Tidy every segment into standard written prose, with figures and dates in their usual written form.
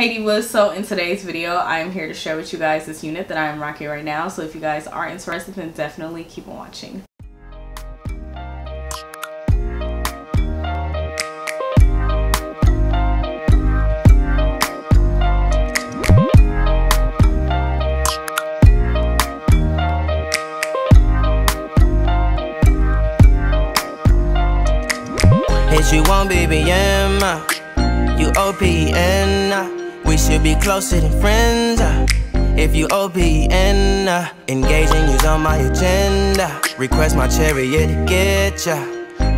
Hey divas, so in today's video I am here to share with you guys this unit that I am rocking right now. So if you guys are interested, then definitely keep on watching. Hit you on BBM, you OPN. We should be closer than friends. If you OPN, engaging you's on my agenda. Request my chariot to get ya.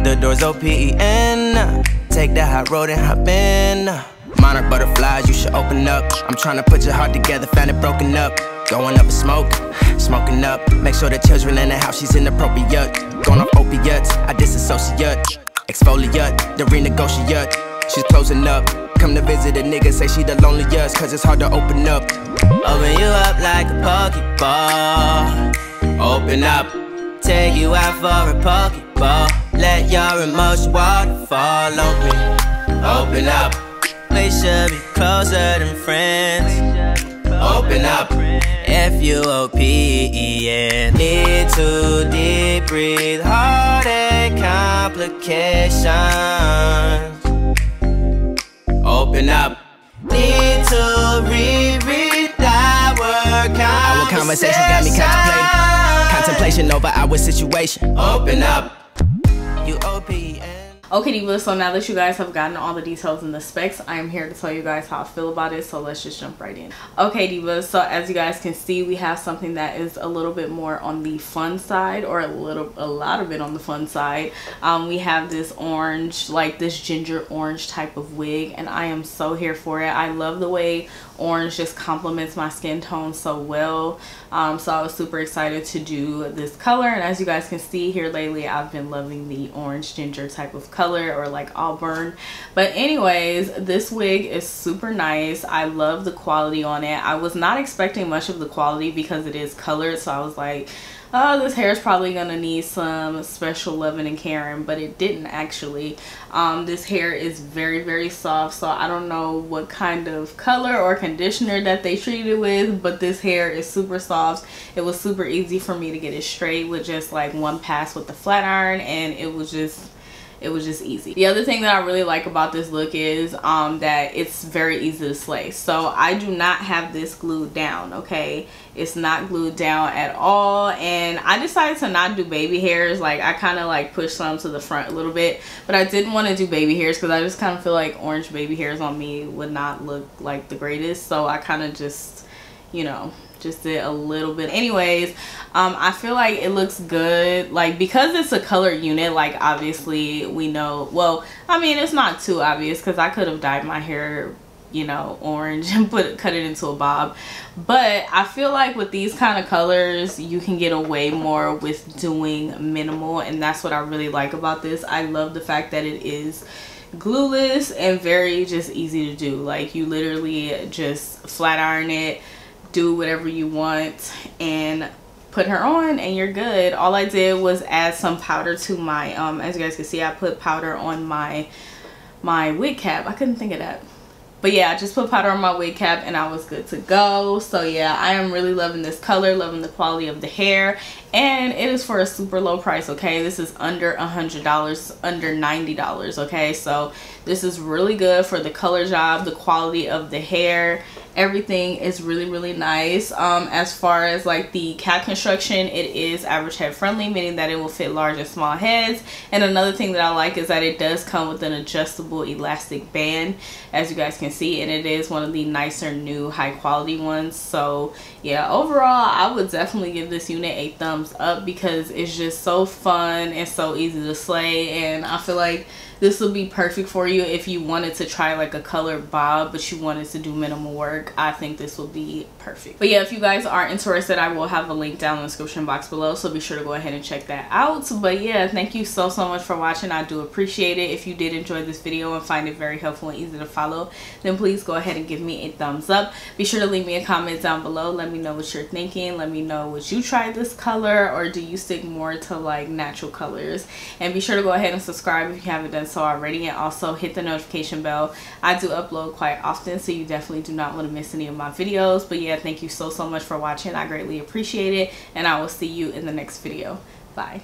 The door's OPN. Take the hot road and hop in. Monarch butterflies, you should open up. I'm trying to put your heart together, found it broken up. Going up in smoke, smoking up. Make sure the children in the house, she's inappropriate. Going off opiates, I disassociate. Exfoliate, the renegotiate. She's closing up. Come to visit a nigga, say she the loneliest, cause it's hard to open up. Open you up like a Pokeball. Open up, take you out for a Pokeball. Let your emotion waterfall on me. Open up, we should be closer than friends. Open up, FUOPEN. Need to deep breathe, heartache complications. Open up, need to reread our conversation. Got me contemplation over our situation. Open up, you OPN. Okay divas, so now that you guys have gotten all the details and the specs, I am here to tell you guys how I feel about it, so let's just jump right in. Okay divas, so as you guys can see, we have something that is a little bit more on the fun side, or a lot of it on the fun side. We have this orange, like this ginger orange type of wig, and I am so here for it. I love the way orange just complements my skin tone so well. So I was super excited to do this color, and as you guys can see here lately, I've been loving the orange ginger type of color, or like auburn. But anyways, this wig is super nice. I love the quality on it. I was not expecting much of the quality because it is colored, so I was like, oh, this hair is probably gonna need some special loving and caring, but it didn't actually. This hair is very soft, so I don't know what kind of color or conditioner that they treated it with, but this hair is super soft. It was super easy for me to get it straight with just like one pass with the flat iron, and it was just easy. The other thing that I really like about this look is that it's very easy to slay. So I do not have this glued down, okay? It's not glued down at all, and I decided to not do baby hairs. Like, I kind of like pushed some to the front a little bit, but I didn't want to do baby hairs because I just kind of feel like orange baby hairs on me would not look like the greatest. So I kind of just, you know, just did a little bit. Anyways, I feel like it looks good, like, because it's a colored unit. Like, obviously we know, well, I mean, it's not too obvious because I could have dyed my hair, you know, orange and cut it into a bob, but I feel like with these kind of colors you can get away more with doing minimal, and that's what I really like about this. I love the fact that it is glueless and very just easy to do. Like, you literally just flat iron it, do whatever you want, and put her on and you're good. All I did was add some powder to my as you guys can see, I put powder on my wig cap. I couldn't think of that, but yeah, I just put powder on my wig cap and I was good to go. So yeah, I am really loving this color, loving the quality of the hair, and it is for a super low price. Okay, this is under $100, under $90. Okay, so this is really good for the color job, the quality of the hair. Everything is really nice. As far as like the cap construction, it is average head friendly, meaning that it will fit large and small heads. And another thing that I like is that it does come with an adjustable elastic band, as you guys can see, and it is one of the nicer new high quality ones. So yeah, overall I would definitely give this unit a thumbs up because it's just so fun and so easy to slay, and I feel like this will be perfect for you if you wanted to try like a colored bob but you wanted to do minimal work. I think this will be perfect. But yeah, if you guys are interested, I will have a link down in the description box below, so be sure to go ahead and check that out. But yeah, thank you so much for watching. I do appreciate it. If you did enjoy this video and find it very helpful and easy to follow, then please go ahead and give me a thumbs up. Be sure to leave me a comment down below. Let me know what you're thinking. Let me know, would you try this color, or do you stick more to like natural colors? And be sure to go ahead and subscribe if you haven't done so so already, and also hit the notification bell. I do upload quite often, so you definitely do not want to miss any of my videos. But yeah, thank you so much for watching. I greatly appreciate it, and I will see you in the next video. Bye.